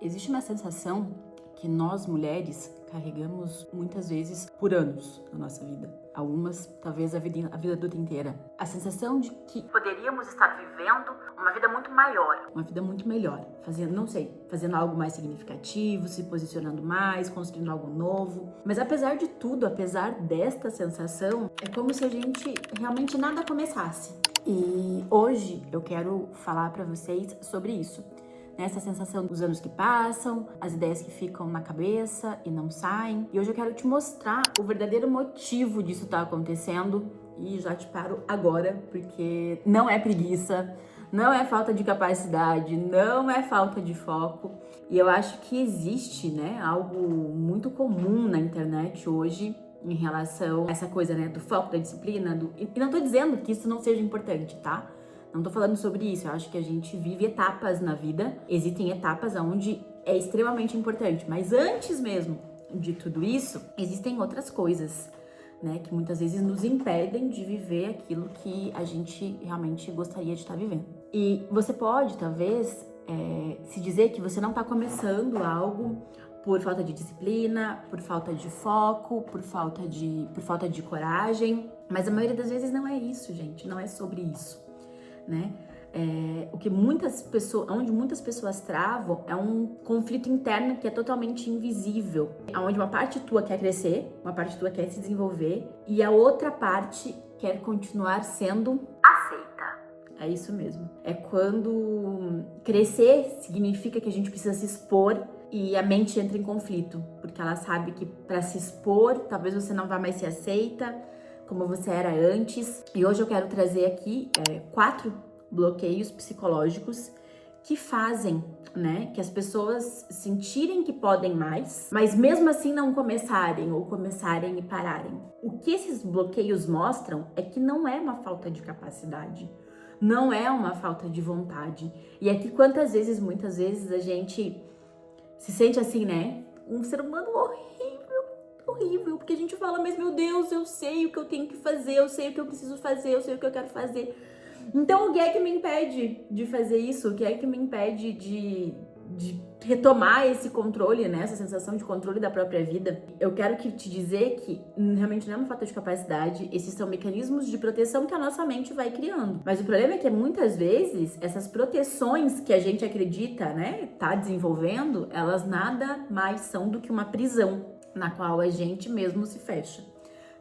Existe uma sensação que nós mulheres carregamos muitas vezes por anos na nossa vida. Algumas, talvez a vida toda inteira. A sensação de que poderíamos estar vivendo uma vida muito maior. Uma vida muito melhor. Fazendo algo mais significativo, se posicionando mais, construindo algo novo. Mas apesar de tudo, apesar desta sensação, é como se a gente realmente nada começasse. E hoje eu quero falar para vocês sobre isso. Essa sensação dos anos que passam, as ideias que ficam na cabeça e não saem. E hoje eu quero te mostrar o verdadeiro motivo disso estar acontecendo. E já te paro agora, porque não é preguiça, não é falta de capacidade, não é falta de foco. E eu acho que existe, algo muito comum na internet hoje em relação a essa coisa, do foco, da disciplina. E não tô dizendo que isso não seja importante, tá? Não tô falando sobre isso, eu acho que a gente vive etapas na vida, existem etapas onde é extremamente importante, mas antes mesmo de tudo isso, existem outras coisas, que muitas vezes nos impedem de viver aquilo que a gente realmente gostaria de estar vivendo. E você pode, talvez, se dizer que você não tá começando algo por falta de disciplina, por falta de foco, por falta de coragem, mas a maioria das vezes não é isso, gente, não é sobre isso. Onde muitas pessoas travam é um conflito interno que é totalmente invisível, onde uma parte tua quer crescer, uma parte tua quer se desenvolver e a outra parte quer continuar sendo aceita. É isso mesmo. É quando crescer significa que a gente precisa se expor e a mente entra em conflito, porque ela sabe que para se expor, talvez você não vá mais ser aceita como você era antes. E hoje eu quero trazer aqui 4 bloqueios psicológicos que fazem, que as pessoas sentirem que podem mais, mas mesmo assim não começarem ou começarem e pararem. O que esses bloqueios mostram é que não é uma falta de capacidade, não é uma falta de vontade. E aqui muitas vezes a gente se sente assim, um ser humano horrível, porque a gente fala, mas meu Deus, eu sei o que eu tenho que fazer, eu sei o que eu preciso fazer, eu sei o que eu quero fazer. Então, o que é que me impede de fazer isso? O que é que me impede de retomar esse controle, essa sensação de controle da própria vida? Eu quero te dizer que realmente não é uma falta de capacidade, esses são mecanismos de proteção que a nossa mente vai criando. Mas o problema é que muitas vezes essas proteções que a gente acredita, tá desenvolvendo, elas nada mais são do que uma prisão na qual a gente mesmo se fecha.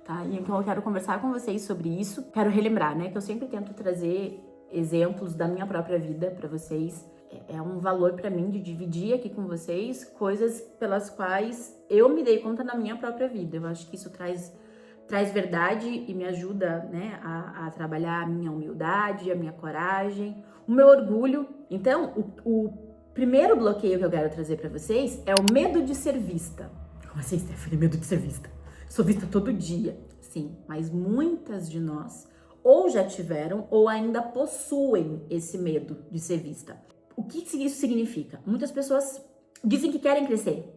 Tá? E então eu quero conversar com vocês sobre isso. Quero relembrar, que eu sempre tento trazer exemplos da minha própria vida para vocês. É um valor para mim de dividir aqui com vocês coisas pelas quais eu me dei conta na minha própria vida. Eu acho que isso traz verdade e me ajuda, a trabalhar a minha humildade, a minha coragem, o meu orgulho. Então, o primeiro bloqueio que eu quero trazer para vocês é o medo de ser vista. Como assim, Stephanie? Medo de ser vista? Sou vista todo dia. Sim, mas muitas de nós ou já tiveram ou ainda possuem esse medo de ser vista. O que isso significa? Muitas pessoas dizem que querem crescer,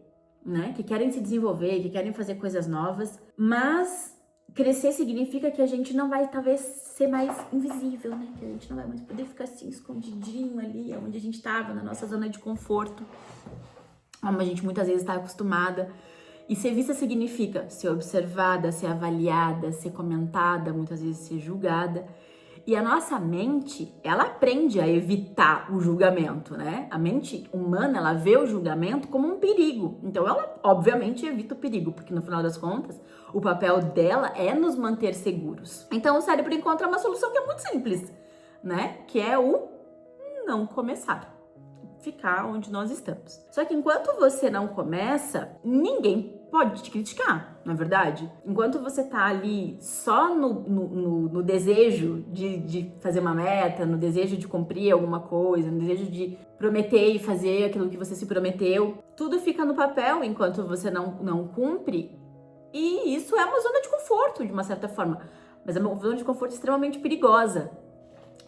que querem se desenvolver, que querem fazer coisas novas, mas crescer significa que a gente não vai, talvez, ser mais invisível, que a gente não vai mais poder ficar assim, escondidinho ali, onde a gente estava, na nossa zona de conforto, como a gente muitas vezes está acostumada. E ser vista significa ser observada, ser avaliada, ser comentada, muitas vezes ser julgada. E a nossa mente, ela aprende a evitar o julgamento, A mente humana, ela vê o julgamento como um perigo. Então, ela, obviamente, evita o perigo, porque no final das contas, o papel dela é nos manter seguros. Então, o cérebro encontra uma solução que é muito simples, Que é o não começar. Ficar onde nós estamos. Só que enquanto você não começa, ninguém pode te criticar, não é verdade? Enquanto você tá ali só no desejo de fazer uma meta, no desejo de cumprir alguma coisa, no desejo de prometer e fazer aquilo que você se prometeu, tudo fica no papel enquanto você não cumpre. E isso é uma zona de conforto, de uma certa forma. Mas é uma zona de conforto extremamente perigosa.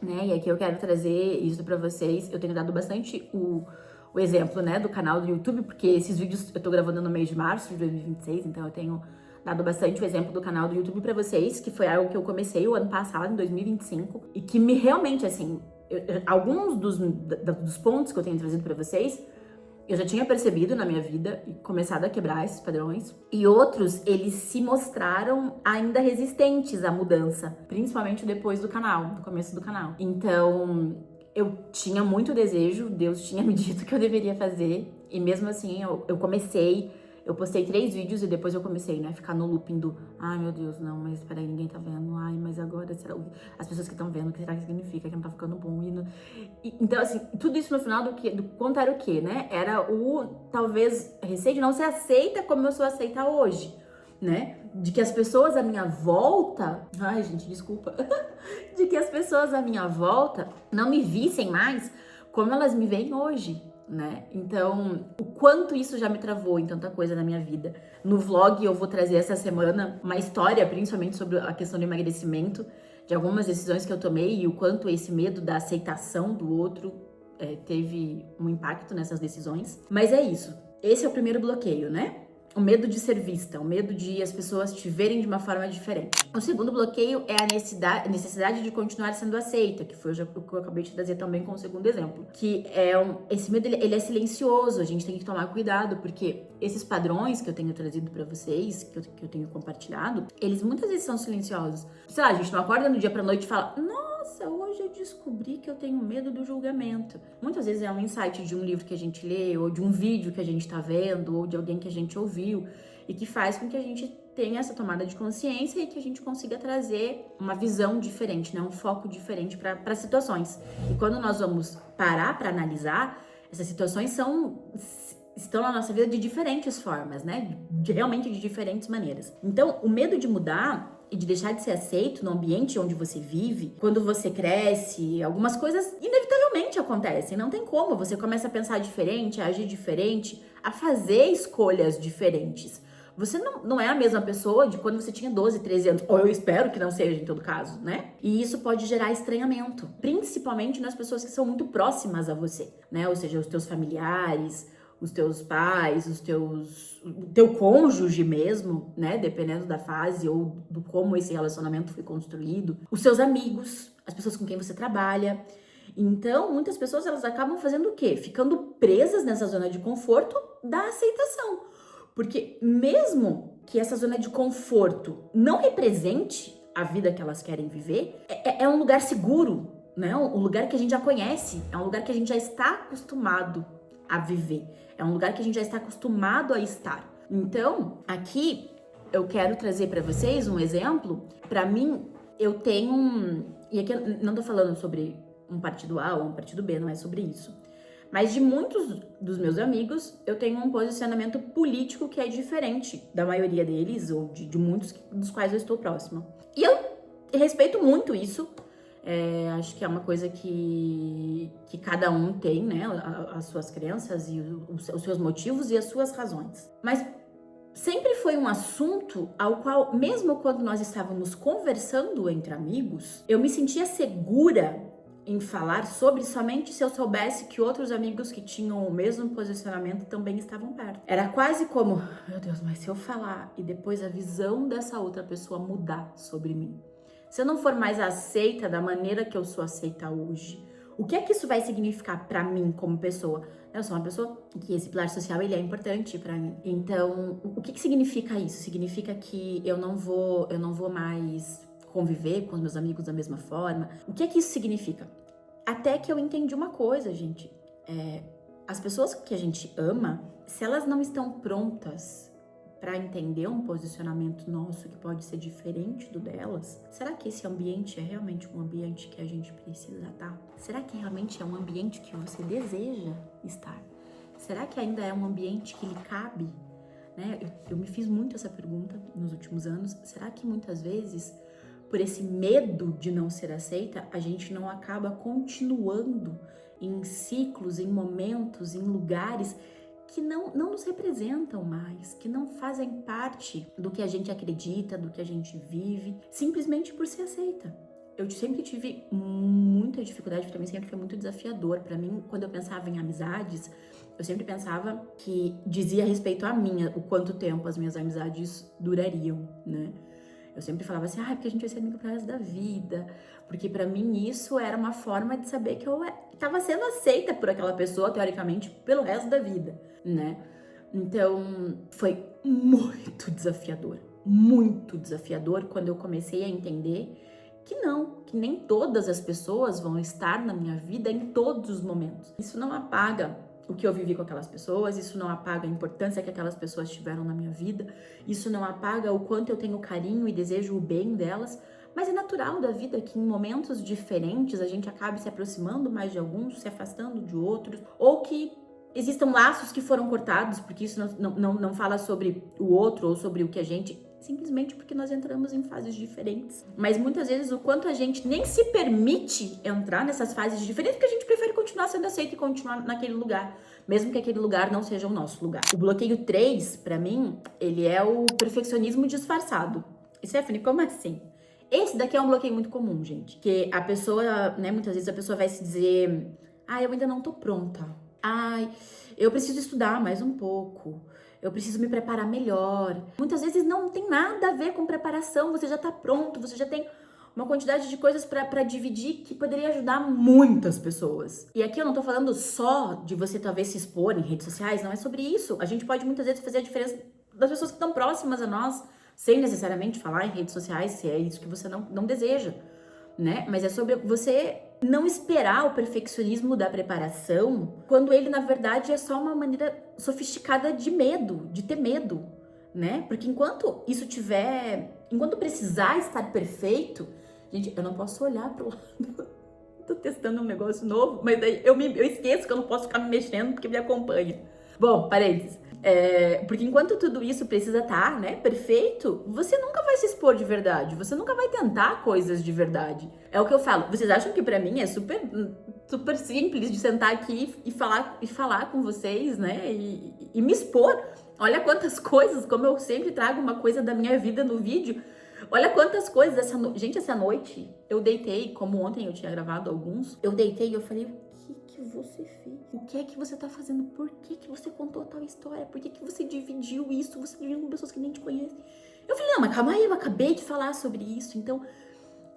E aqui eu quero trazer isso pra vocês. Eu tenho dado bastante o exemplo, do canal do YouTube, porque esses vídeos eu tô gravando no mês de março de 2026, então eu tenho dado bastante o exemplo do canal do YouTube pra vocês, que foi algo que eu comecei o ano passado, em 2025, e que me realmente, assim, alguns dos pontos que eu tenho trazido pra vocês eu já tinha percebido na minha vida e começado a quebrar esses padrões. E outros, eles se mostraram ainda resistentes à mudança, principalmente depois do canal, do começo do canal. Então, eu tinha muito desejo, Deus tinha me dito que eu deveria fazer, e mesmo assim eu postei 3 vídeos e depois eu comecei, né, a ficar no looping do ai meu Deus, não, mas peraí, ninguém tá vendo, ai, mas agora, será, as pessoas que estão vendo, o que será que significa, que não tá ficando bom, então assim, tudo isso no final do conto era o quê, né, era talvez, receio de não ser aceita como eu sou aceita hoje, né, de que as pessoas à minha volta, ai gente, desculpa, de que as pessoas à minha volta não me vissem mais como elas me veem hoje, né? Então, o quanto isso já me travou em tanta coisa na minha vida. No vlog eu vou trazer essa semana uma história, principalmente sobre a questão do emagrecimento, de algumas decisões que eu tomei e o quanto esse medo da aceitação do outro teve um impacto nessas decisões. Mas é isso. Esse é o primeiro bloqueio, né? O medo de ser vista, o medo de as pessoas te verem de uma forma diferente. O segundo bloqueio é a necessidade de continuar sendo aceita, que foi o que eu acabei de trazer também com o segundo exemplo. Que esse medo, ele é silencioso, a gente tem que tomar cuidado, porque esses padrões que eu tenho trazido pra vocês, que eu tenho compartilhado, eles muitas vezes são silenciosos. Sei lá, a gente não acorda no dia pra noite e fala, nossa, hoje eu descobri que eu tenho medo do julgamento. Muitas vezes é um insight de um livro que a gente lê, ou de um vídeo que a gente tá vendo, ou de alguém que a gente ouviu, e que faz com que a gente tenha essa tomada de consciência e que a gente consiga trazer uma visão diferente, né? Um foco diferente para situações. E quando nós vamos parar para analisar, essas situações estão na nossa vida de diferentes formas, né? Realmente de diferentes maneiras. Então, o medo de mudar e de deixar de ser aceito no ambiente onde você vive, quando você cresce, algumas coisas inevitavelmente acontecem, não tem como. Você começa a pensar diferente, a agir diferente, a fazer escolhas diferentes. Você não é a mesma pessoa de quando você tinha 12, 13 anos, ou eu espero que não seja em todo caso, né? E isso pode gerar estranhamento, principalmente nas pessoas que são muito próximas a você, né? Ou seja, os teus familiares, os teus pais, o teu cônjuge mesmo, né? Dependendo da fase ou do como esse relacionamento foi construído, os seus amigos, as pessoas com quem você trabalha. Então, muitas pessoas, elas acabam fazendo o quê? Ficando presas nessa zona de conforto da aceitação. Porque mesmo que essa zona de conforto não represente a vida que elas querem viver, é um lugar seguro, né? Um lugar que a gente já conhece, é um lugar que a gente já está acostumado a viver, é um lugar que a gente já está acostumado a estar. Então, aqui eu quero trazer para vocês um exemplo. Para mim, eu tenho e aqui eu não tô falando sobre um partido A ou um partido B, não é sobre isso. Mas de muitos dos meus amigos, eu tenho um posicionamento político que é diferente da maioria deles, ou de muitos dos quais eu estou próxima. E eu respeito muito isso. Acho que é uma coisa que cada um tem, né? As suas crenças e os seus motivos e as suas razões. Mas sempre foi um assunto ao qual, mesmo quando nós estávamos conversando entre amigos, eu me sentia segura em falar sobre somente se eu soubesse que outros amigos que tinham o mesmo posicionamento também estavam perto. Era quase como, meu Deus, mas se eu falar e depois a visão dessa outra pessoa mudar sobre mim, se eu não for mais aceita da maneira que eu sou aceita hoje, o que é que isso vai significar pra mim como pessoa? Eu sou uma pessoa que esse pilar social, ele é importante pra mim. Então, o que significa isso? Significa que eu não vou mais conviver com os meus amigos da mesma forma. O que é que isso significa? Até que eu entendi uma coisa, gente. As pessoas que a gente ama, se elas não estão prontas para entender um posicionamento nosso que pode ser diferente do delas, será que esse ambiente é realmente um ambiente que a gente precisa estar? Será que realmente é um ambiente que você deseja estar? Será que ainda é um ambiente que lhe cabe? Né? Eu me fiz muito essa pergunta nos últimos anos. Será que muitas vezes, por esse medo de não ser aceita, a gente não acaba continuando em ciclos, em momentos, em lugares que não nos representam mais, que não fazem parte do que a gente acredita, do que a gente vive, simplesmente por ser aceita. Eu sempre tive muita dificuldade, para mim sempre foi muito desafiador. Para mim, quando eu pensava em amizades, eu sempre pensava que dizia respeito a mim, o quanto tempo as minhas amizades durariam, né? Eu sempre falava assim, porque a gente vai ser amigo pro resto da vida. Porque pra mim isso era uma forma de saber que eu tava sendo aceita por aquela pessoa, teoricamente, pelo resto da vida, né? Então, foi muito desafiador quando eu comecei a entender que não, que nem todas as pessoas vão estar na minha vida em todos os momentos. Isso não apaga o que eu vivi com aquelas pessoas, isso não apaga a importância que aquelas pessoas tiveram na minha vida, isso não apaga o quanto eu tenho carinho e desejo o bem delas, mas é natural da vida que em momentos diferentes a gente acabe se aproximando mais de alguns, se afastando de outros, ou que existam laços que foram cortados, porque isso não fala sobre o outro ou sobre o que a gente... Simplesmente porque nós entramos em fases diferentes. Mas muitas vezes o quanto a gente nem se permite entrar nessas fases diferentes, porque a gente prefere continuar sendo aceito e continuar naquele lugar, mesmo que aquele lugar não seja o nosso lugar. O bloqueio 3, pra mim, ele é o perfeccionismo disfarçado. E Stephanie, como assim? Esse daqui é um bloqueio muito comum, gente. Que a pessoa, né, muitas vezes a pessoa vai se dizer: eu ainda não tô pronta. Eu preciso estudar mais um pouco. Eu preciso me preparar melhor. Muitas vezes não tem nada a ver com preparação. Você já tá pronto, você já tem uma quantidade de coisas pra dividir que poderia ajudar muitas pessoas. E aqui eu não tô falando só de você talvez se expor em redes sociais, não é sobre isso. A gente pode muitas vezes fazer a diferença das pessoas que estão próximas a nós, sem necessariamente falar em redes sociais, se é isso que você não deseja, né? Mas é sobre você não esperar o perfeccionismo da preparação, quando ele, na verdade, é só uma maneira sofisticada de medo, de ter medo, né? Porque enquanto precisar estar perfeito, gente, eu não posso olhar pro lado. Tô testando um negócio novo, mas daí eu esqueço que eu não posso ficar me mexendo porque me acompanha. Bom, parênteses. Porque enquanto tudo isso precisa estar, né, perfeito, você nunca vai se expor de verdade, você nunca vai tentar coisas de verdade. É o que eu falo. Vocês acham que pra mim é super, super simples de sentar aqui e falar com vocês, né, e me expor? Olha quantas coisas, como eu sempre trago uma coisa da minha vida no vídeo. Olha quantas coisas Gente, essa noite eu deitei, como ontem eu tinha gravado alguns, eu deitei e eu falei: o que você fez? O que é que você tá fazendo? Por que você contou tal história? Por que você dividiu isso? Você dividiu com pessoas que nem te conhecem. Eu falei: não, mas calma aí, eu acabei de falar sobre isso. Então,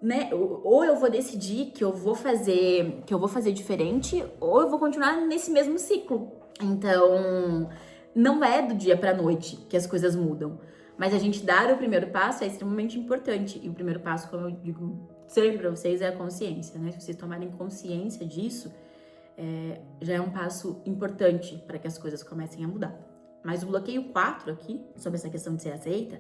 né, ou eu vou decidir que eu vou fazer diferente, ou eu vou continuar nesse mesmo ciclo. Então, não é do dia pra noite que as coisas mudam. Mas a gente dar o primeiro passo é extremamente importante. E o primeiro passo, como eu digo sempre pra vocês, é a consciência, né? Se vocês tomarem consciência disso, já é um passo importante para que as coisas comecem a mudar. Mas o bloqueio 4 aqui, sobre essa questão de ser aceita,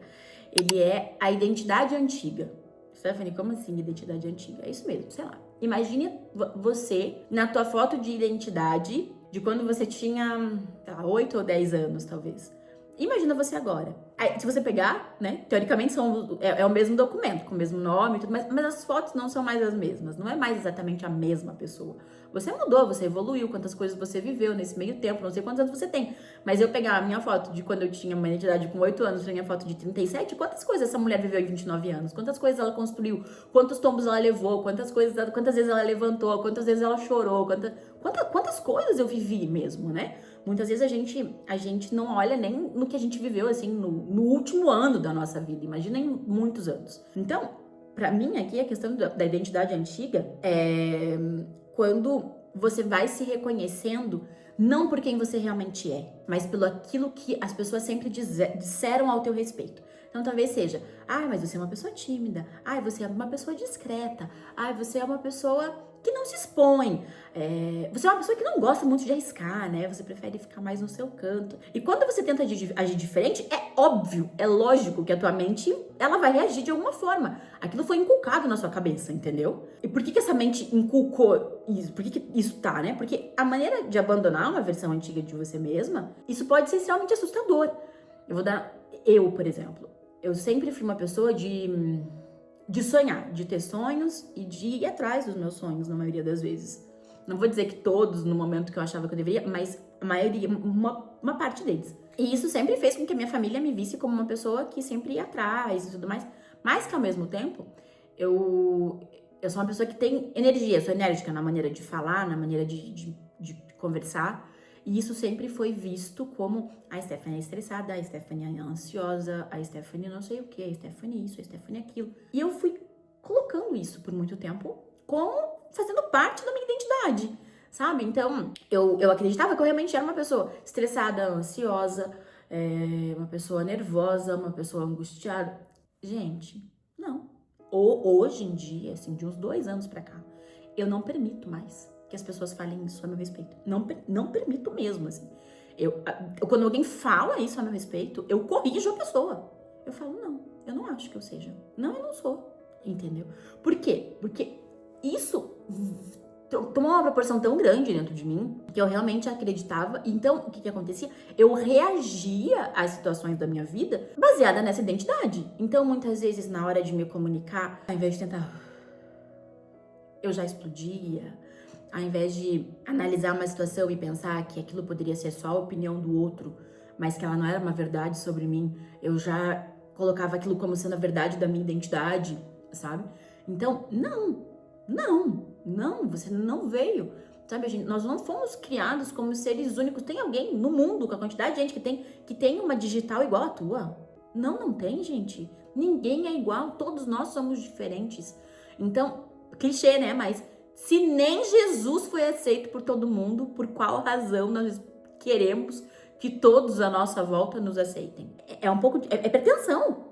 ele é a identidade antiga. Stephanie, como assim identidade antiga? É isso mesmo, sei lá. Imagine você na tua foto de identidade de quando você tinha, sei lá, 8 ou 10 anos, talvez. Imagina você agora. Aí, se você pegar, né, teoricamente é o mesmo documento, com o mesmo nome e tudo, mas as fotos não são mais as mesmas, não é mais exatamente a mesma pessoa. Você mudou, você evoluiu, quantas coisas você viveu nesse meio tempo, não sei quantos anos você tem. Mas eu pegar a minha foto de quando eu tinha uma identidade com 8 anos, a minha foto de 37, quantas coisas essa mulher viveu em 29 anos? Quantas coisas ela construiu? Quantos tombos ela levou? Quantas vezes ela levantou? Quantas vezes ela chorou? Quantas coisas eu vivi mesmo, né? Muitas vezes a gente não olha nem no que a gente viveu, assim, no último ano da nossa vida. Imagina em muitos anos. Então, pra mim aqui, a questão da identidade antiga é quando você vai se reconhecendo não por quem você realmente é, mas pelo aquilo que as pessoas sempre disseram ao teu respeito. Então, talvez seja: mas você é uma pessoa tímida. Você é uma pessoa discreta. Você é uma pessoa que não se expõe. Você é uma pessoa que não gosta muito de arriscar, né? Você prefere ficar mais no seu canto. E quando você tenta agir diferente, é óbvio, é lógico que a tua mente, ela vai reagir de alguma forma. Aquilo foi inculcado na sua cabeça, entendeu? E por que essa mente inculcou isso? Por que isso tá, né? Porque a maneira de abandonar uma versão antiga de você mesma, isso pode ser extremamente assustador. Eu, por exemplo, eu sempre fui uma pessoa de sonhar, de ter sonhos e de ir atrás dos meus sonhos, na maioria das vezes. Não vou dizer que todos, no momento que eu achava que eu deveria, mas a maioria, uma parte deles. E isso sempre fez com que a minha família me visse como uma pessoa que sempre ia atrás e tudo mais. Mas que, ao mesmo tempo, eu sou uma pessoa que tem energia, eu sou enérgica na maneira de falar, na maneira de conversar. E isso sempre foi visto como a Stephanie é estressada, a Stephanie é ansiosa, a Stephanie não sei o que, a Stephanie isso, a Stephanie aquilo. E eu fui colocando isso por muito tempo como fazendo parte da minha identidade, sabe? Então, eu acreditava que eu realmente era uma pessoa estressada, ansiosa, uma pessoa nervosa, uma pessoa angustiada. Gente, não. Hoje em dia, assim, de uns 2 anos pra cá, eu não permito mais que as pessoas falem isso a meu respeito. Não permito mesmo, assim. Quando alguém fala isso a meu respeito, eu corrijo a pessoa. Eu falo, não, eu não acho que eu seja. Não, eu não sou. Entendeu? Por quê? Porque isso tomou uma proporção tão grande dentro de mim que eu realmente acreditava. Então, o que acontecia? Eu reagia às situações da minha vida baseada nessa identidade. Então, muitas vezes, na hora de me comunicar, ao invés de tentar... eu já explodia. Ao invés de analisar uma situação e pensar que aquilo poderia ser só a opinião do outro, mas que ela não era uma verdade sobre mim, eu já colocava aquilo como sendo a verdade da minha identidade, sabe? Então, não, você não veio, sabe? Nós não fomos criados como seres únicos. Tem alguém no mundo, com a quantidade de gente que tem uma digital igual a tua? Não tem, gente. Ninguém é igual, todos nós somos diferentes. Então, clichê, né? Mas se nem Jesus foi aceito por todo mundo, por qual razão nós queremos que todos à nossa volta nos aceitem? É um pouco... É pretensão.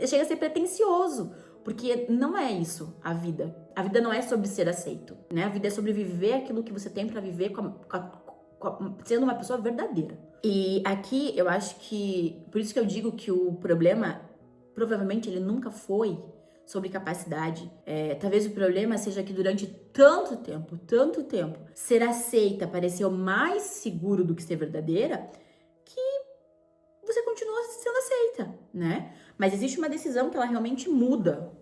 Chega a ser pretencioso. Porque não é isso a vida. A vida não é sobre ser aceito, né? A vida é sobre viver aquilo que você tem pra viver sendo uma pessoa verdadeira. E aqui eu acho que... Por isso que eu digo que o problema, provavelmente, ele nunca foi sobre capacidade. Talvez o problema seja que durante tanto tempo, ser aceita pareceu mais seguro do que ser verdadeira, que você continua sendo aceita, né? Mas existe uma decisão que ela realmente muda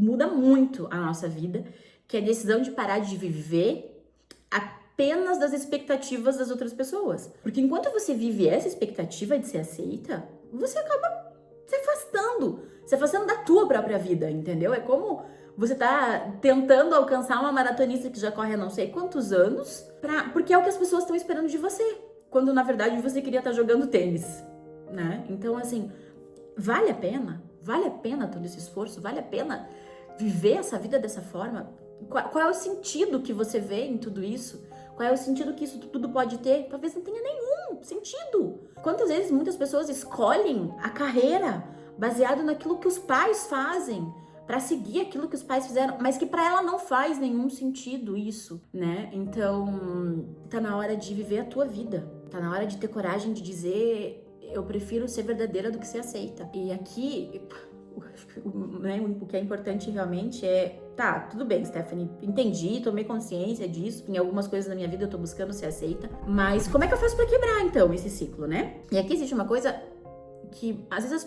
muito a nossa vida, que é a decisão de parar de viver apenas das expectativas das outras pessoas. Porque enquanto você vive essa expectativa de ser aceita, você acaba se afastando da tua própria vida, entendeu? É como você tá tentando alcançar uma maratonista que já corre há não sei quantos anos, porque é o que as pessoas estão esperando de você, quando na verdade você queria estar jogando tênis, né? Então, assim, vale a pena todo esse esforço, vale a pena viver essa vida dessa forma? Qual é o sentido que você vê em tudo isso? Qual é o sentido que isso tudo pode ter? Talvez não tenha nenhum sentido. Quantas vezes muitas pessoas escolhem a carreira baseado naquilo que os pais fazem, para seguir aquilo que os pais fizeram, mas que para ela não faz nenhum sentido isso, né? Então, tá na hora de viver a tua vida. Tá na hora de ter coragem de dizer: eu prefiro ser verdadeira do que ser aceita. E aqui, né, o que é importante realmente é... Tá, tudo bem, Stephanie, entendi, tomei consciência disso. Em algumas coisas na minha vida eu tô buscando ser aceita. Mas como é que eu faço pra quebrar, então, esse ciclo, né? E aqui existe uma coisa que, às vezes,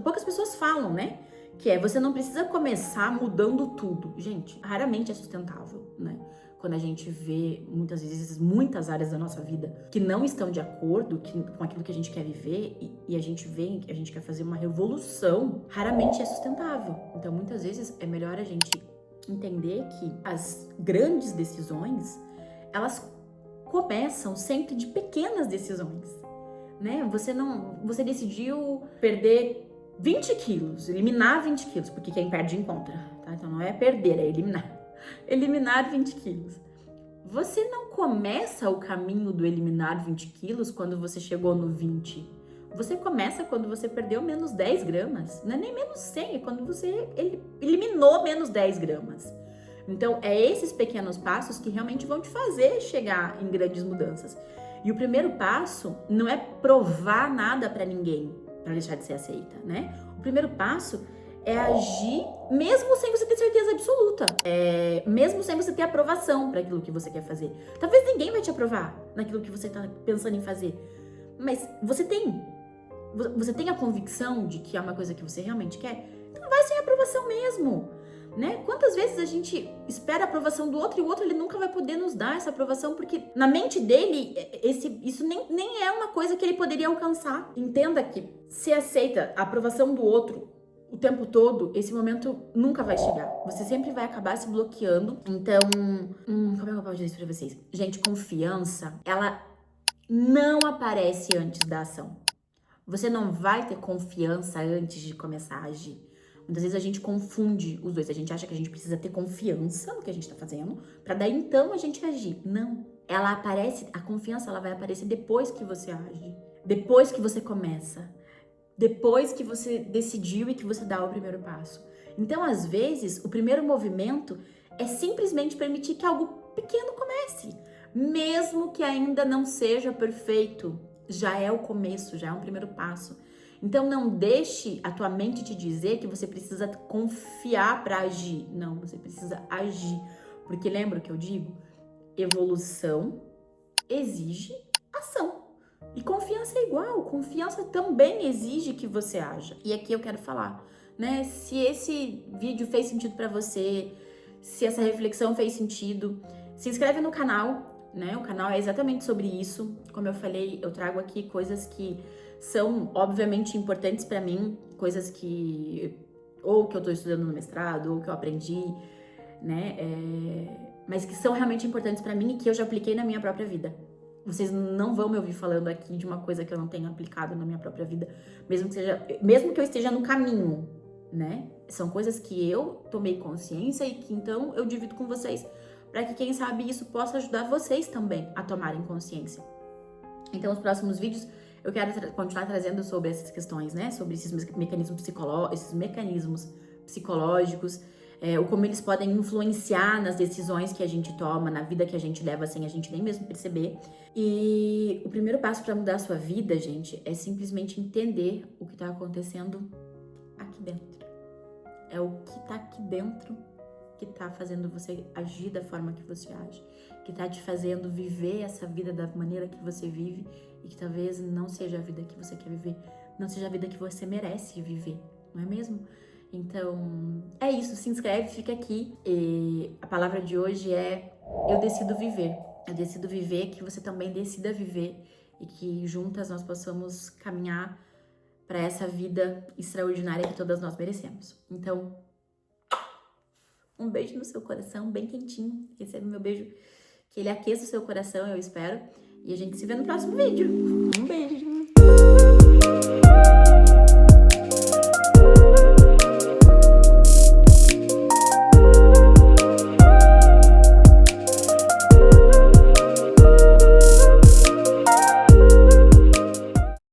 poucas pessoas falam, né? Que é, você não precisa começar mudando tudo. Gente, raramente é sustentável, né? Quando a gente vê, muitas vezes, muitas áreas da nossa vida que não estão de acordo com aquilo que a gente quer viver e a gente vê que a gente quer fazer uma revolução, raramente é sustentável. Então, muitas vezes, é melhor a gente entender que as grandes decisões, elas começam sempre de pequenas decisões, né? Você decidiu perder 20 quilos, eliminar 20 quilos, porque quem perde encontra, tá? Então não é perder, é eliminar. Eliminar 20 quilos. Você não começa o caminho do eliminar 20 quilos quando você chegou no 20. Você começa quando você perdeu menos 10 gramas. Não é nem menos 100, é quando você eliminou menos 10 gramas. Então, é esses pequenos passos que realmente vão te fazer chegar em grandes mudanças. E o primeiro passo não é provar nada pra ninguém para deixar de ser aceita, né? O primeiro passo é agir mesmo sem você ter certeza absoluta. Mesmo sem você ter aprovação para aquilo que você quer fazer. Talvez ninguém vai te aprovar naquilo que você tá pensando em fazer. Mas você tem a convicção de que é uma coisa que você realmente quer? Então vai sem aprovação mesmo, né? Quantas vezes a gente espera a aprovação do outro e o outro ele nunca vai poder nos dar essa aprovação porque na mente dele isso nem é uma coisa que ele poderia alcançar. Entenda que se aceita a aprovação do outro o tempo todo, esse momento nunca vai chegar. Você sempre vai acabar se bloqueando. Então, como é que eu posso dizer isso pra vocês? Gente, confiança, ela não aparece antes da ação. Você não vai ter confiança antes de começar a agir. Muitas vezes a gente confunde os dois. A gente acha que a gente precisa ter confiança no que a gente tá fazendo, pra daí então a gente agir. Não. Ela aparece, a confiança ela vai aparecer depois que você age. Depois que você começa. Depois que você decidiu e que você dá o primeiro passo. Então, às vezes, o primeiro movimento é simplesmente permitir que algo pequeno comece. Mesmo que ainda não seja perfeito. Já é o começo, já é um primeiro passo. Então não deixe a tua mente te dizer que você precisa confiar para agir. Não, você precisa agir. Porque lembra o que eu digo? Evolução exige ação. E confiança é igual. Confiança também exige que você haja. E aqui eu quero falar, né? Se esse vídeo fez sentido para você, se essa reflexão fez sentido, se inscreve no canal, né? O canal é exatamente sobre isso. Como eu falei, eu trago aqui coisas que são obviamente importantes para mim, coisas que ou que eu tô estudando no mestrado, ou que eu aprendi, né? Mas que são realmente importantes para mim e que eu já apliquei na minha própria vida. Vocês não vão me ouvir falando aqui de uma coisa que eu não tenho aplicado na minha própria vida, mesmo que eu esteja no caminho, né? São coisas que eu tomei consciência e que então eu divido com vocês, para que quem sabe isso possa ajudar vocês também a tomarem consciência. Então, os próximos vídeos eu quero continuar trazendo sobre essas questões, né? Sobre esses mecanismos psicológicos, ou como eles podem influenciar nas decisões que a gente toma, na vida que a gente leva sem a gente nem mesmo perceber. E o primeiro passo para mudar a sua vida, gente, é simplesmente entender o que tá acontecendo aqui dentro. É o que tá aqui dentro que tá fazendo você agir da forma que você age, que tá te fazendo viver essa vida da maneira que você vive e que talvez não seja a vida que você quer viver, não seja a vida que você merece viver, não é mesmo? Então, é isso, se inscreve, fica aqui. E a palavra de hoje é: eu decido viver. Eu decido viver, que você também decida viver e que juntas nós possamos caminhar para essa vida extraordinária que todas nós merecemos. Então, um beijo no seu coração, bem quentinho. Receba o meu beijo, que ele aqueça o seu coração, eu espero. E a gente se vê no próximo vídeo. Um beijo!